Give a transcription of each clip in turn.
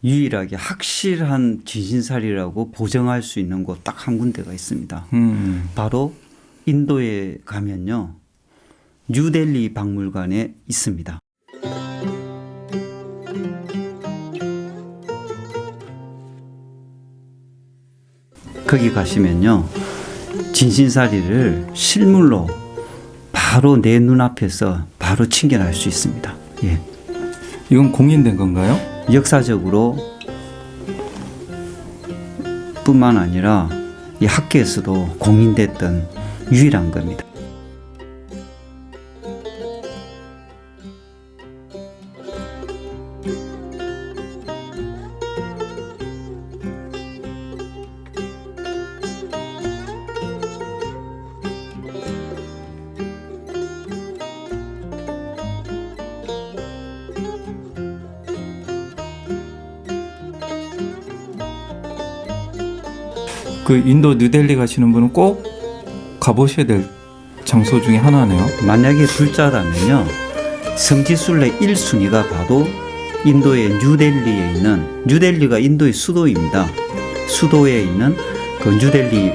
유일하게 확실한 진신살이라고 보정할 수 있는 곳 딱 한 군데가 있습니다. 바로 인도에 가면요. 뉴델리 박물관에 있습니다. 거기 가시면요. 진신사리를 실물로 바로 내 눈앞에서 바로 친견할 수 있습니다. 예. 이건 공인된 건가요? 역사적으로 뿐만 아니라 이 학계에서도 공인됐던 유일한 겁니다. 그 인도 뉴델리 가시는 분은 꼭 가보셔야 될 장소 중에 하나네요. 만약에 불자라면요. 성지순례 1순위가 바로 인도의 뉴델리에 있는, 뉴델리가 인도의 수도입니다. 수도에 있는 그 뉴델리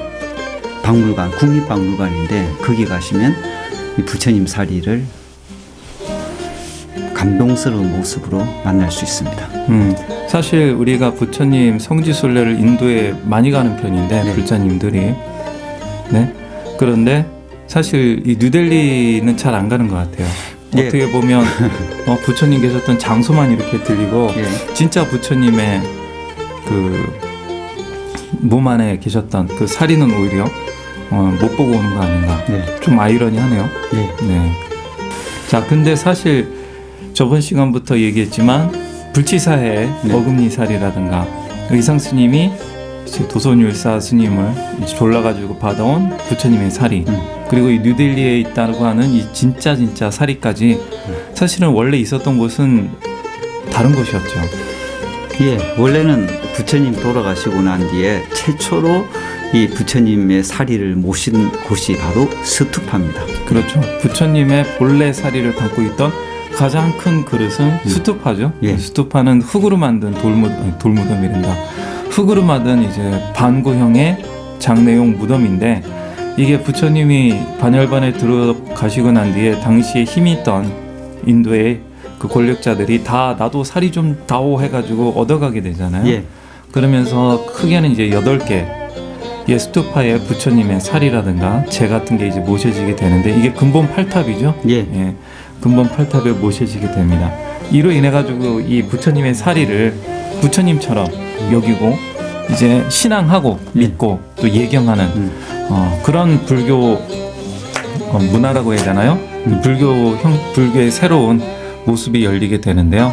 박물관, 국립박물관인데 거기 가시면 이 부처님 사리를 감동스러운 모습으로 만날 수 있습니다. 사실 우리가 부처님 성지순례를 인도에 많이 가는 편인데 네. 불자님들이 네 그런데 사실 이 뉴델리는 잘 안 가는 것 같아요. 예. 어떻게 보면 부처님 계셨던 장소만 이렇게 들리고 예. 진짜 부처님의 그 몸 안에 계셨던 그 사리는 오히려 못 보고 오는 거 아닌가. 네. 좀 아이러니하네요. 예. 네. 자, 근데 사실 저번 시간부터 얘기했지만 불치사의 네. 어금니살이라든가 의상 스님이 이제 도선율사 스님을 이제 졸라가지고 받아온 부처님의 사리 그리고 이 뉴델리에 있다고 하는 이 진짜 사리까지 사실은 원래 있었던 곳은 다른 곳이었죠. 예, 원래는 부처님 돌아가시고 난 뒤에 최초로 이 부처님의 사리를 모신 곳이 바로 스투파입니다. 그렇죠. 부처님의 본래 사리를 담고 있던 가장 큰 그릇은 스투파죠. 예. 스투파는 흙으로 만든 돌무덤이란다. 흙으로 만든 이제 반구형의 장내용 무덤인데 이게 부처님이 반열반에 들어가시고 난 뒤에 당시에 힘이 있던 인도의 그 권력자들이 다 나도 사리 좀 다오 해가지고 얻어가게 되잖아요. 예. 그러면서 크게는 이제 8개 의 스투파에 부처님의 사리라든가 재 같은 게 이제 모셔지게 되는데 이게 근본 8탑이죠. 예. 예, 근본 8탑에 모셔지게 됩니다. 이로 인해 가지고 이 부처님의 사리를 부처님처럼 여기고 이제 신앙하고 믿고 또 예경하는 그런 불교 문화라고 해야 되나요? 불교의 새로운 모습이 열리게 되는데요.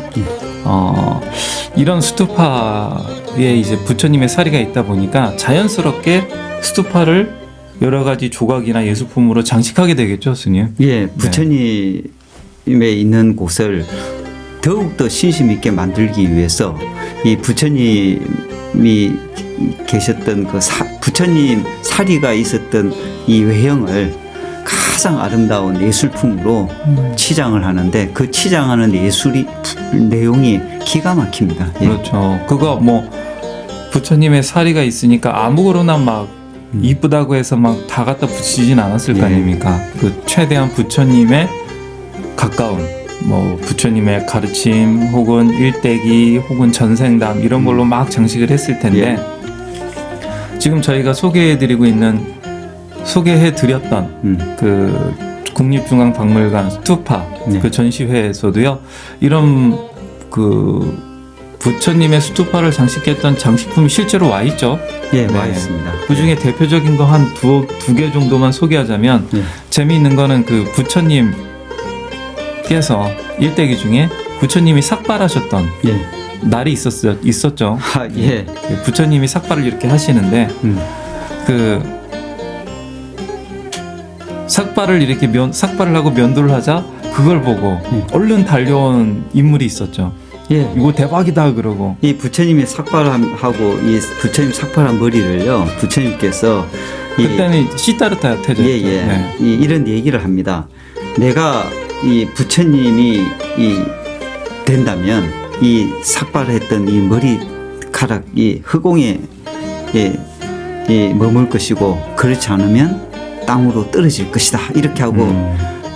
이런 스투파에 이제 부처님의 사리가 있다 보니까 자연스럽게 스투파를 여러 가지 조각이나 예술품으로 장식하게 되겠죠, 스님? 예, 부처님에 있는 곳을 더욱더 신심 있게 만들기 위해서 이 부처님이 계셨던 그 부처님 사리가 있었던 이 외형을 가장 아름다운 예술품으로 치장을 하는데 그 치장하는 내용이 기가 막힙니다. 예. 그렇죠. 그거 뭐 부처님의 사리가 있으니까 아무거나 막 이쁘다고 해서 막 다 갖다 붙이진 않았을 거 예. 아닙니까? 그 최대한 부처님의 가까운 뭐 부처님의 가르침 혹은 일대기 혹은 전생담 이런 걸로 막 장식을 했을 텐데 지금 저희가 소개해드렸던 그 국립중앙박물관 스투파 네. 그 전시회에서도요 이런 그 부처님의 스투파를 장식했던 장식품이 실제로 와 있죠. 예, 네. 와 있습니다. 그 중에 대표적인 거 한 두 개 정도만 소개하자면 예. 재미있는 거는 그 부처님께서 일대기 중에 부처님이 삭발하셨던 예. 날이 있었죠. 아, 예. 부처님이 삭발을 이렇게 하시는데 그 삭발을 이렇게 삭발을 하고 면도를 하자 그걸 보고 얼른 달려온 인물이 있었죠. 예. 이거 대박이다 그러고 이 부처님이 삭발하고 이 부처님 삭발한 머리를요. 부처님께서 그때는 시타르타 태죠. 예예. 네. 이런 얘기를 합니다. 내가 이 부처님이 된다면 이 삭발했던 이 머리카락이 흑공에 머물 것이고 그렇지 않으면 땅으로 떨어질 것이다. 이렇게 하고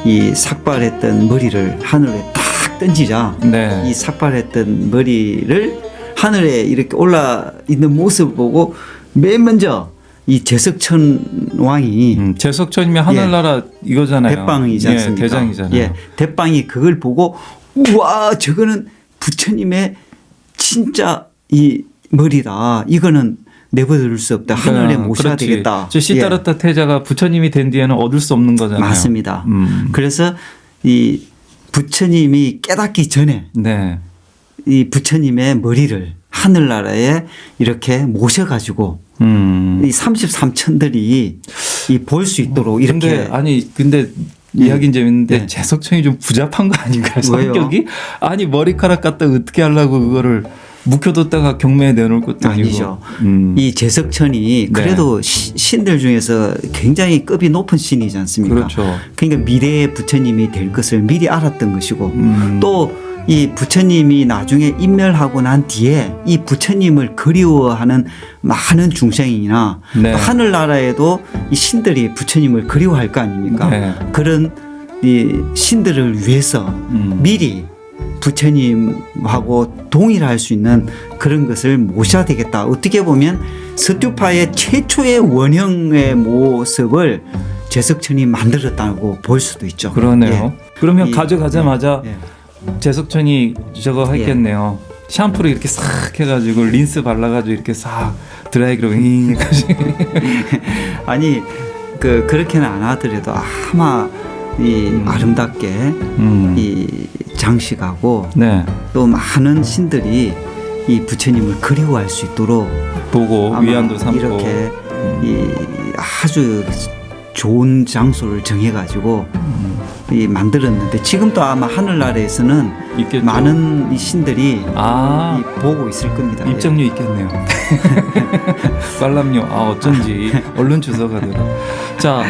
이 삭발했던 머리를 하늘에 딱 던지자 네. 이 삭발했던 머리를 하늘에 이렇게 올라 있는 모습을 보고 맨 먼저 이 제석천 왕이 제석천이면 하늘나라 이거잖아요. 대빵이지 않습니까? 예, 대장이잖아요. 예, 대빵이 그걸 보고 우와 저거는 부처님의 진짜 이 머리다. 이거는 내버려둘 수 없다. 하늘에 모셔야 그렇지. 되겠다. 저 시다르타 태자가 부처님이 된 뒤에는 얻을 수 없는 거잖아요. 맞습니다. 그래서 이 부처님이 깨닫기 전에 네. 이 부처님의 머리를 하늘나라에 이렇게 모셔가지고 이 33천들이 이 볼 수 있도록 이렇게 근데 이야기는 재밌는데 네. 제석천이 좀 부잡한 거 아닌가요? 왜요? 성격이? 아니 머리카락 갖다 어떻게 하려고 그거를 묵혀뒀다가 경매에 내놓을 것도 아니고. 아니죠. 이 제석천이 그래도 신들 중에서 굉장히 급이 높은 신이지 않습니까? 그렇죠. 그러니까 미래의 부처님이 될 것을 미리 알았던 것이고 또 이 부처님이 나중에 인멸하고 난 뒤에 이 부처님을 그리워하는 많은 중생이나 네. 또 하늘나라에도 이 신들이 부처님을 그리워할 거 아닙니까? 네. 그런 이 신들을 위해서 미리 부처님하고 동일할 수 있는 그런 것을 모셔야 되겠다. 어떻게 보면 서튜파의 최초의 원형의 모습을 제석천이 만들었다고 볼 수도 있죠. 그러네요. 그러면 가져가자마자 예. 제석천이 저거 했겠네요. 샴푸를 이렇게 싹 해가지고 린스 발라가지고 이렇게 싹 드라이기로 윙 해가지고. 아니 그렇게는 안 하더라도 아마 이 아름답게 이 장식하고 네. 또 많은 신들이 이 부처님을 그리워할 수 있도록 보고 아마 위안도 삼고 이렇게 이 아주 좋은 장소를 정해가지고 이 만들었는데 지금도 아마 하늘나라에서는 있겠죠. 많은 이 신들이 아 이 보고 있을 겁니다. 입장료 있겠네요. 관람료 어쩐지 얼른 주소가 되나. 자,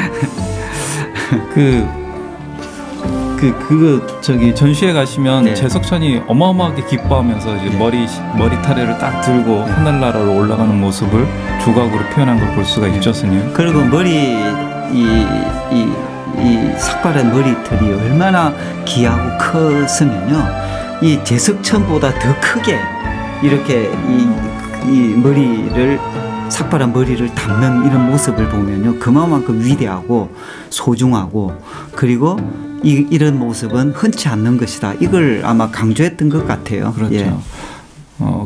저기 전시회 가시면 네. 제석천이 어마어마하게 기뻐하면서 이제 네. 머리 타래를 딱 들고 하늘나라로 올라가는 모습을 조각으로 표현한 걸 볼 수가 있죠, 스님. 그리고 머리 이 삭발한 머리털이 얼마나 귀하고 컸으면요. 이 제석천보다 더 크게 이렇게 이 머리를 삭발한 머리를 담는 이런 모습을 보면요. 그만큼 위대하고 소중하고 그리고 이런 모습은 흔치 않는 것이다. 이걸 아마 강조했던 것 같아요. 그렇죠. 예.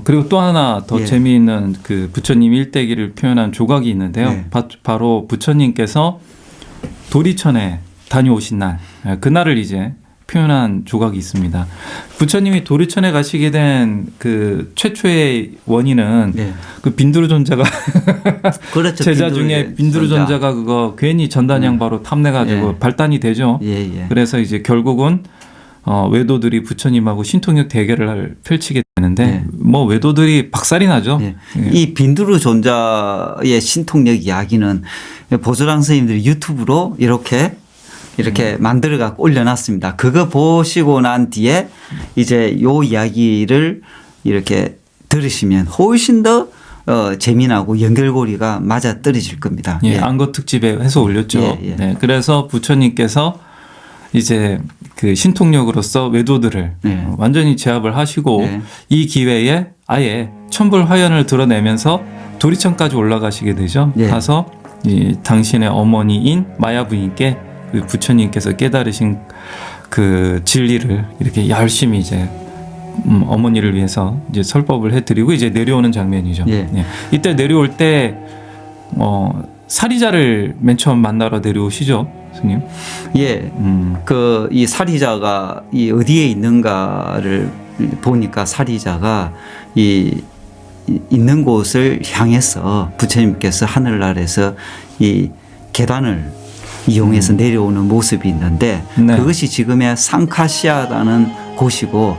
그리고 또 하나 더 예. 재미있는 그 부처님 일대기를 표현한 조각이 있는데요. 네. 바로 부처님께서 도리천에 다녀오신 날, 그날을 이제 표현한 조각이 있습니다. 부처님이 도리천에 가시게 된 그 최초의 원인은 네. 그 빈두르존자가 그렇죠. 제자 중에 빈두르존자가 그거 괜히 전단양 바로 탐내가지고 예. 발단이 되죠. 예. 그래서 이제 결국은 외도들이 부처님하고 신통력 대결을 펼치게 되는데 네. 뭐 외도들이 박살이 나죠. 예. 예. 이 빈두르 존자의 신통력 이야기는 보조랑 스님들이 유튜브로 이렇게 만들어 갖고 올려놨습니다. 그거 보시고 난 뒤에 이제 요 이야기를 이렇게 들으시면 훨씬 더 재미나고 연결고리가 맞아 떨어질 겁니다. 예, 안거 특집에 해서 올렸죠. 예. 네, 그래서 부처님께서 이제 그 신통력으로서 외도들을 네. 완전히 제압을 하시고 네. 이 기회에 아예 천불화연을 드러내면서 도리천까지 올라가시게 되죠. 네. 가서 이 당신의 어머니인 마야 부인께 그 부처님께서 깨달으신 그 진리를 이렇게 열심히 이제 어머니를 위해서 이제 설법을 해드리고 이제 내려오는 장면이죠. 예. 예. 이때 내려올 때 사리자를 맨 처음 만나러 내려오시죠, 스님. 예. 이 사리자가 이 어디에 있는가를 보니까 사리자가 있는 곳을 향해서 부처님께서 하늘나라에서 이 계단을 이용해서 내려오는 모습이 있는데 네. 그것이 지금의 상카시아라는 곳이고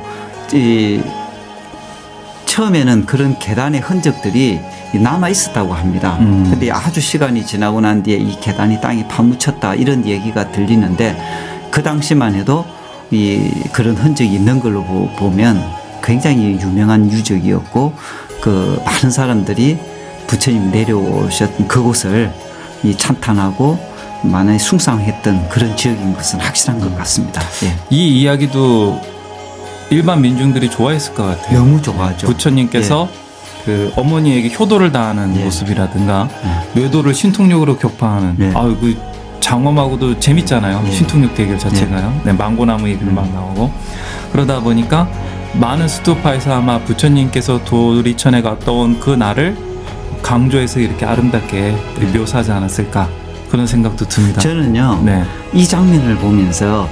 처음에는 그런 계단의 흔적들이 남아 있었다고 합니다. 근데 아주 시간이 지나고 난 뒤에 이 계단이 땅에 파묻혔다 이런 얘기가 들리는데 그 당시만 해도 그런 흔적이 있는 걸로 보면 굉장히 유명한 유적이었고 그 많은 사람들이 부처님 내려오셨던 그곳을 이 찬탄하고 많이 숭상했던 그런 지역인 것은 확실한 것 같습니다. 예. 이 이야기도 일반 민중들이 좋아했을 것 같아요. 너무 좋아하죠. 부처님께서 그 어머니에게 효도를 다하는 예. 모습이라든가 뇌도를 신통력으로 격파하는 예. 그 장엄하고도 재밌잖아요. 예. 신통력 대결 자체가요. 네, 망고나무 얘기를 막 나오고 그러다 보니까 많은 스투파에서 아마 부처님께서 도리천에 갔다 온 그 날을 강조해서 이렇게 아름답게 묘사하지 않았을까 그런 생각도 듭니다. 저는요 네. 이 장면을 보면서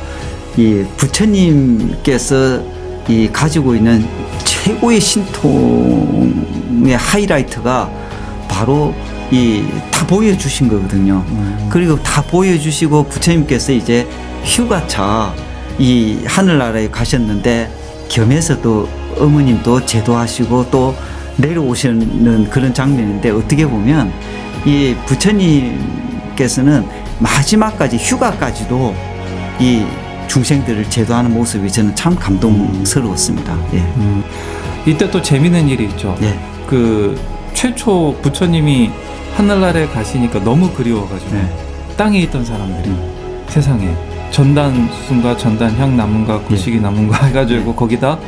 이 부처님께서 이 가지고 있는 최고의 신통의 하이라이트가 바로 이 다 보여주신 거거든요. 그리고 다 보여주시고 부처님께서 이제 휴가차 이 하늘나라에 가셨는데 겸해서도 어머님도 제도하시고 또 내려오시는 그런 장면인데 어떻게 보면 이 부처님께서는 마지막까지 휴가까지도 이 중생들을 제도하는 모습이 저는 참 감동스러웠습니다. 예. 이때 또 재밌는 일이 있죠. 예. 그 최초 부처님이 하늘나라에 가시니까 너무 그리워가지고 네. 땅에 있던 사람들이 세상에 전단순과 전단향 나무가 구식이 나무가 해가지고 거기다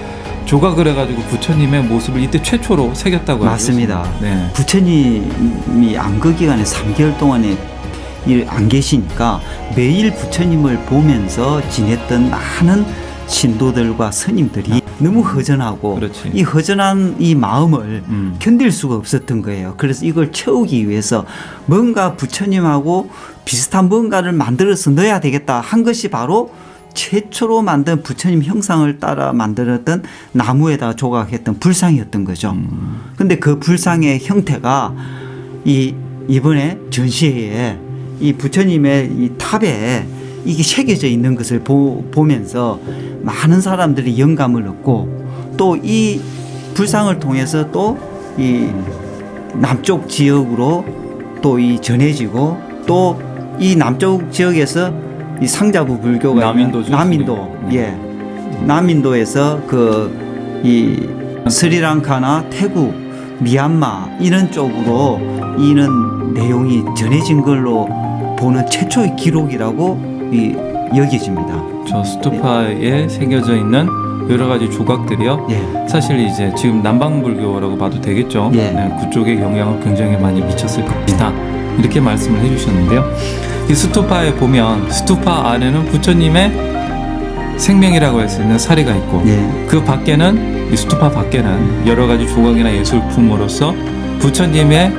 조각을 해가지고 부처님의 모습을 이때 최초로 새겼다고 맞습니다. 알고 있습니다. 네. 부처님이 안거 기간에 3개월 동안에 안 계시니까 매일 부처님을 보면서 지냈던 많은 신도들과 스님들이 너무 허전하고 그렇지. 이 허전한 이 마음을 음. 견딜 수가 없었던 거예요. 그래서 이걸 채우기 위해서 뭔가 부처님하고 비슷한 뭔가를 만들어서 넣어야 되겠다 한 것이 바로 최초로 만든 부처님 형상을 따라 만들었던 나무에다 조각했던 불상이었던 거죠. 근데 그 불상의 형태가 이번에 전시회에 이 부처님의 이 탑에 이게 새겨져 있는 것을 보면서 많은 사람들이 영감을 얻고 또 이 불상을 통해서 또 이 남쪽 지역으로 또 이 전해지고 또 이 남쪽 지역에서 이 상자부 불교가 남인도죠. 남인도 네. 예 남인도에서 그 이 스리랑카나 태국 미얀마 이런 쪽으로 이런 내용이 전해진 걸로 보는 최초의 기록이라고 여겨집니다. 저 스투파에 새겨져 있는 여러 가지 조각들이요. 예. 사실 이제 지금 남방불교라고 봐도 되겠죠. 예. 네, 그쪽에 영향을 굉장히 많이 미쳤을 것이다. 이렇게 말씀을 해주셨는데요. 이 스투파에 보면 스투파 안에는 부처님의 생명이라고 할 수 있는 사리가 있고 예. 그 밖에는 이 스투파 밖에는 여러 가지 조각이나 예술품으로서 부처님의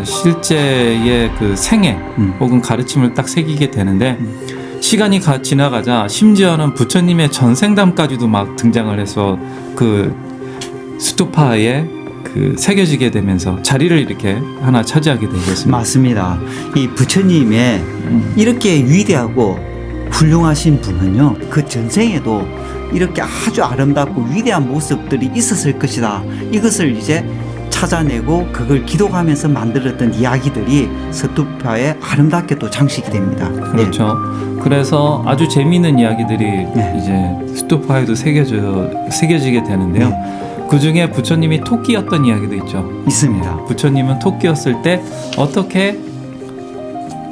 실제의 그 생애 혹은 가르침을 딱 새기게 되는데 시간이 지나가자 심지어는 부처님의 전생담까지도 막 등장을 해서 그 스투파에 그 새겨지게 되면서 자리를 이렇게 하나 차지하게 되겠습니다. 맞습니다. 이 부처님의 이렇게 위대하고 훌륭하신 분은요, 그 전생에도 이렇게 아주 아름답고 위대한 모습들이 있었을 것이다. 이것을 이제 찾아내고 그걸 기록하면서 만들었던 이야기들이 스투파에 아름답게 또 장식이 됩니다. 그렇죠. 그래서 아주 재미있는 이야기들이 이제 스투파에도 새겨지게 되는데요. 그 중에 부처님이 토끼였던 이야기도 있죠. 있습니다. 부처님은 토끼였을 때 어떻게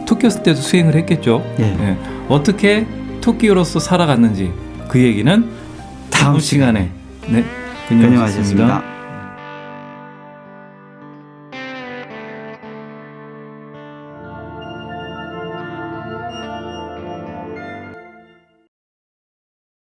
토끼였을 때도 수행을 했겠죠. 예. 어떻게 토끼로서 살아갔는지 그 얘기는 다음 시간에 그녀하겠습니다.